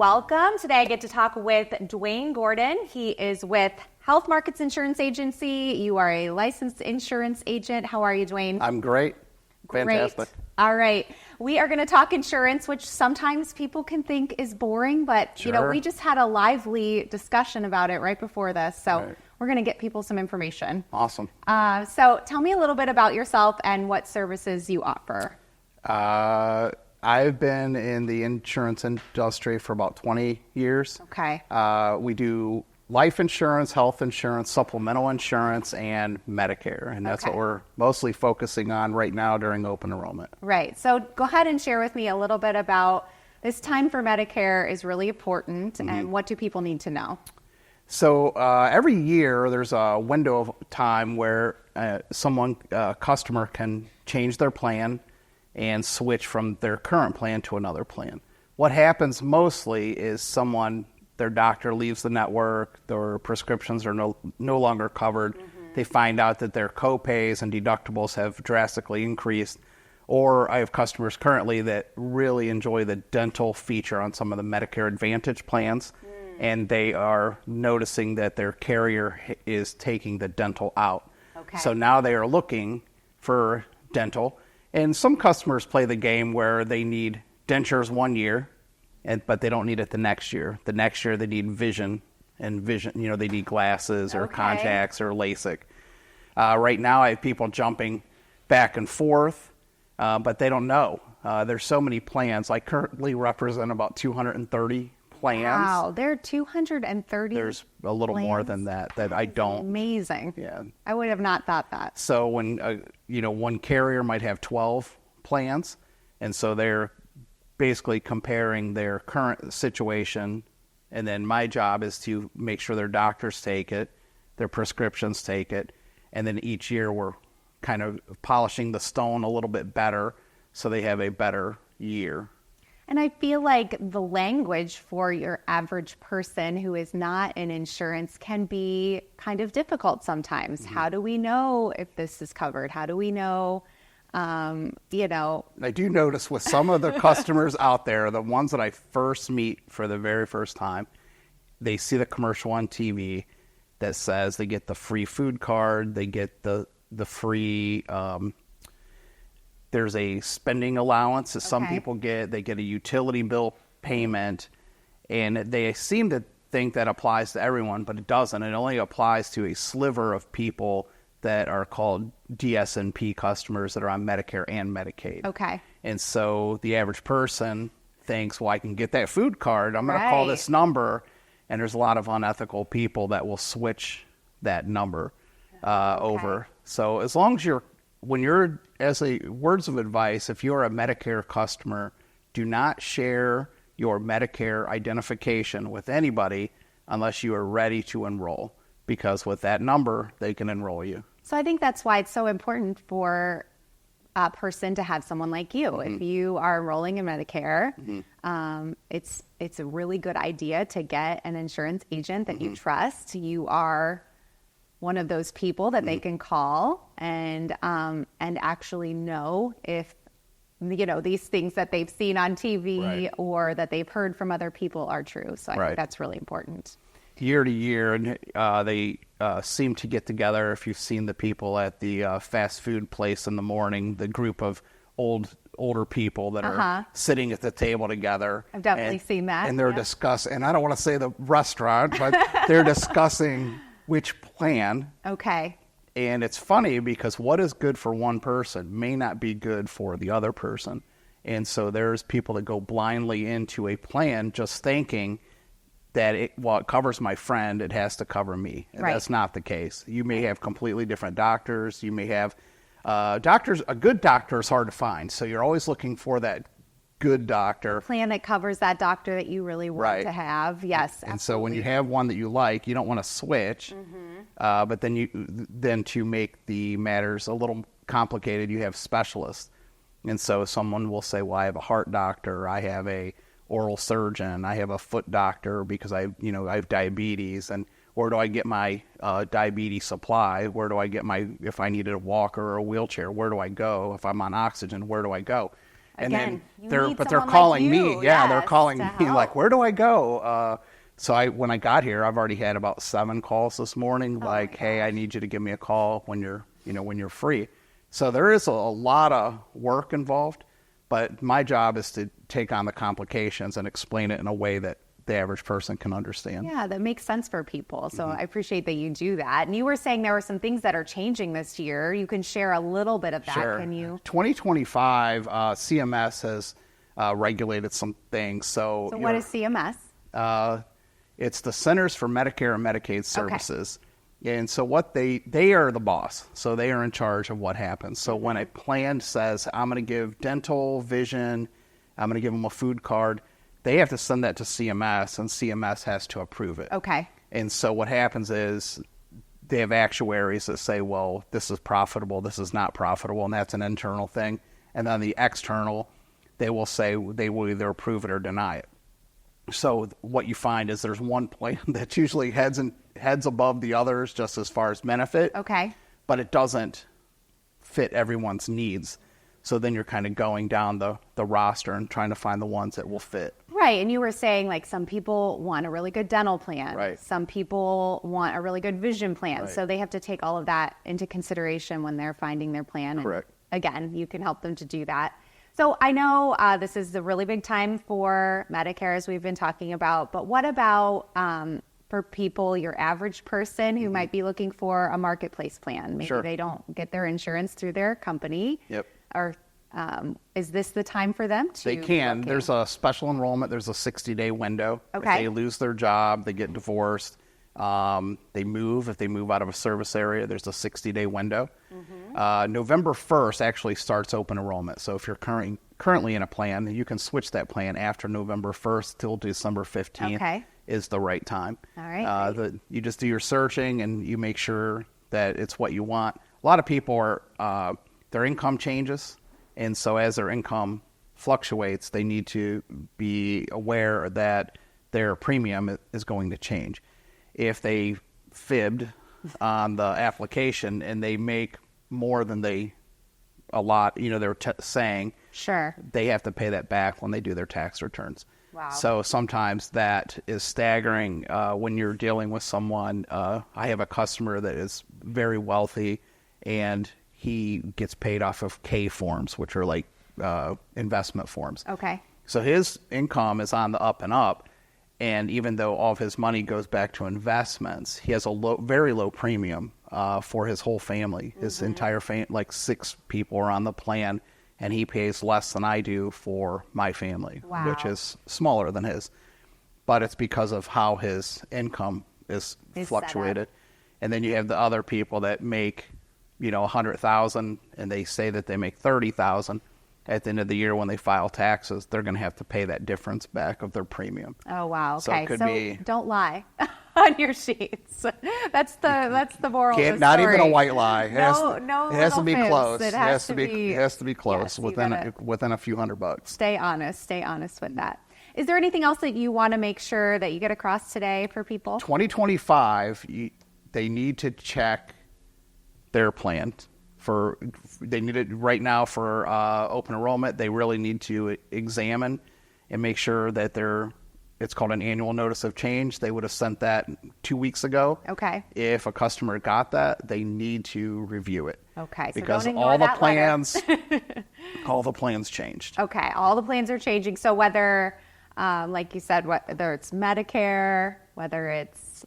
welcome. Today I get to talk with Dwayne Gordon. He is with HealthMarkets Insurance Agency. You are a licensed insurance agent. How are you, Dwayne? I'm great. Fantastic. Great. All right. We are going to talk insurance, which sometimes people can think is boring, but Sure. we just had a lively discussion about it right before this. So Right. we're going to get people some information. Awesome. So tell me a little bit about yourself and what services you offer. I've been in the insurance industry for about 20 years. Okay. We do life insurance, health insurance, supplemental insurance, and Medicare. And that's Okay. what we're mostly focusing on right now during open enrollment. Right. So go ahead and share with me a little bit about this time for Medicare is really important and what do people need to know? So every year there's a window of time where a customer can change their plan and switch from their current plan to another plan. What happens mostly is their doctor leaves the network, their prescriptions are no longer covered. They find out that their co-pays and deductibles have drastically increased. Or I have customers currently that really enjoy the dental feature on some of the Medicare Advantage plans, and they are noticing that their carrier is taking the dental out. Okay. So now they are looking for dental. And some customers play the game where they need dentures one year, but they don't need it the next year. The next year they need vision, they need glasses or contacts or LASIK. Right now I have people jumping back and forth, but they don't know. There's so many plans. I currently represent about 230 plans. Wow, there are 230 There's a little more than that I don't. Amazing. Yeah. I would have not thought that. So when, one carrier might have 12 plans, and so they're basically comparing their current situation, and then my job is to make sure their doctors take it, their prescriptions take it, and then each year we're kind of polishing the stone a little bit better so they have a better year. And I feel like the language for your average person who is not in insurance can be kind of difficult sometimes. How do we know if this is covered? How do we know, I do notice with some of the customers out there, the ones that I first meet for the very first time, they see the commercial on TV that says they get the free food card, they get the free... There's a spending allowance that some people get. They get a utility bill payment, and they seem to think that applies to everyone, but it doesn't. It only applies to a sliver of people that are called DSNP customers that are on Medicare and Medicaid. Okay. And so the average person thinks, well, I can get that food card. I'm going to call this number, and there's a lot of unethical people that will switch that number over. So as long as words of advice, if you're a Medicare customer, do not share your Medicare identification with anybody unless you are ready to enroll, because with that number, they can enroll you. So I think that's why it's so important for a person to have someone like you. If you are enrolling in Medicare, it's a really good idea to get an insurance agent that you trust. You are one of those people that they can call and actually know if these things that they've seen on TV or that they've heard from other people are true. So I think that's really important. Year to year, and they seem to get together. If you've seen the people at the fast food place in the morning, the group of older people that are sitting at the table together. I've definitely seen that. And they're discussing, and I don't want to say the restaurant, but they're discussing which plan. Okay. And it's funny because what is good for one person may not be good for the other person. And so there's people that go blindly into a plan just thinking that it covers my friend, it has to cover me. And that's not the case. You may have completely different doctors. You may have doctors. A good doctor is hard to find. So you're always looking for that good doctor. Plan that covers that doctor that you really want to have. Yes. And so when you have one that you like, you don't want to switch. But then to make the matters a little complicated, you have specialists. And so someone will say, well, I have a heart doctor, I have a oral surgeon, I have a foot doctor because I have diabetes, and where do I get my diabetes supply? Where do I get if I needed a walker or a wheelchair, where do I go? If I'm on oxygen, where do I go? Again, they're calling me. Yeah, they're calling me help. like, where do I go? So when I got here, I've already had about 7 calls this morning. Like, hey, I need you to give me a call when you're free. So there is a lot of work involved, but my job is to take on the complications and explain it in a way that the average person can understand. Yeah, that makes sense for people. So I appreciate that you do that. And you were saying there were some things that are changing this year. You can share a little bit of that. Sure. Can you? 2025, CMS has regulated some things. So what is CMS? It's the Centers for Medicare and Medicaid Services. Okay. And so what they are the boss. So they are in charge of what happens. So when a plan says, I'm going to give dental, vision, I'm going to give them a food card, they have to send that to CMS, and CMS has to approve it. Okay. And so what happens is they have actuaries that say, well, this is profitable, this is not profitable, and that's an internal thing. And then the external, they will say they will either approve it or deny it. So what you find is there's one plan that's usually heads above the others just as far as benefit. Okay. But it doesn't fit everyone's needs. So then you're kind of going down the roster and trying to find the ones that will fit. Right. And you were saying like some people want a really good dental plan. Right. Some people want a really good vision plan. Right. So they have to take all of that into consideration when they're finding their plan. Correct. And again, you can help them to do that. So I know this is a really big time for Medicare, as we've been talking about, but what about for people, your average person who might be looking for a marketplace plan? Maybe Sure. they don't get their insurance through their company. Yep. Or is this the time for them to? They can. look in? There's a special enrollment. There's a 60-day window. Okay. If they lose their job, they get divorced, they move. If they move out of a service area, there's a 60-day window. Mm-hmm. November 1st actually starts open enrollment. So if you're currently in a plan, you can switch that plan after November 1st till December 15th. Okay. Is the right time. All right. You just do your searching and you make sure that it's what you want. A lot of people are their income changes, and so as their income fluctuates, they need to be aware that their premium is going to change. If they fibbed on the application and they make more than they're saying, Sure. they have to pay that back when they do their tax returns. Wow. So sometimes that is staggering when you're dealing with someone. I have a customer that is very wealthy, and he gets paid off of K forms, which are like investment forms. Okay. So his income is on the up and up, and even though all of his money goes back to investments, he has a very low premium for his whole family. His entire family, like 6 people are on the plan, and he pays less than I do for my family, Wow. which is smaller than his. But it's because of how his income is fluctuated. And then you have the other people that make, $100,000, and they say that they make $30,000. At the end of the year, when they file taxes, they're going to have to pay that difference back of their premium. Oh wow. So Okay. it could So be- don't lie on your sheets. That's the moral of the Not story. even a white lie. It has to be little close. fibs. It has to be close Yes, you within gotta within a few $100. stay honest with that. Is there anything else that you want to make sure that you get across today for people? 2025, they need to check their plan. They need it right now for open enrollment. They really need to examine and make sure that it's called an annual notice of change. They would have sent that 2 weeks ago. Okay. If a customer got that, they need to review it. Okay, so Because don't ignore all the that letter. plans changed. Okay, all the plans are changing. So whether, like you said, whether it's Medicare, whether it's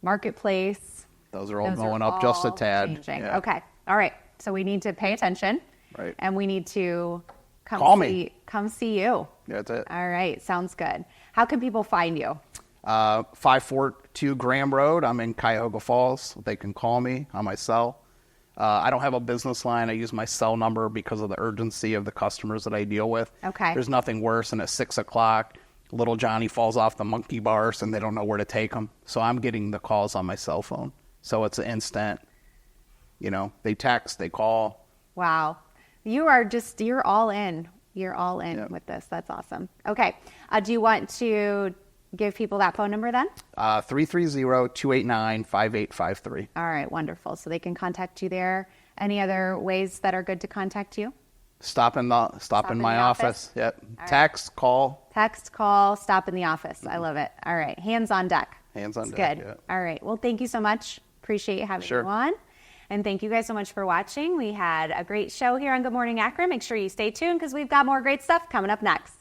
Marketplace, Those are all going up just a tad. changing. Yeah. Okay, all right. So we need to pay attention. Right. And we need to Call me. Come see you. That's it. All right, sounds good. How can people find you? 542 Graham Road. I'm in Cuyahoga Falls. They can call me on my cell. I don't have a business line. I use my cell number because of the urgency of the customers that I deal with. Okay. There's nothing worse than at 6 o'clock, little Johnny falls off the monkey bars and they don't know where to take him. So I'm getting the calls on my cell phone. So it's an instant. They text, they call. Wow. You're all in. You're all in Yep. with this. That's awesome. Okay. Do you want to give people that phone number then? 330-289-5853. All right. Wonderful. So they can contact you there. Any other ways that are good to contact you? Stop in my office. Yep. Text, call. Text, call, stop in the office. I love it. All right. Hands on deck. Hands on That's deck. good. Yeah. All right. Well, thank you so much. Appreciate having you on. And thank you guys so much for watching. We had a great show here on Good Morning Akron. Make sure you stay tuned because we've got more great stuff coming up next.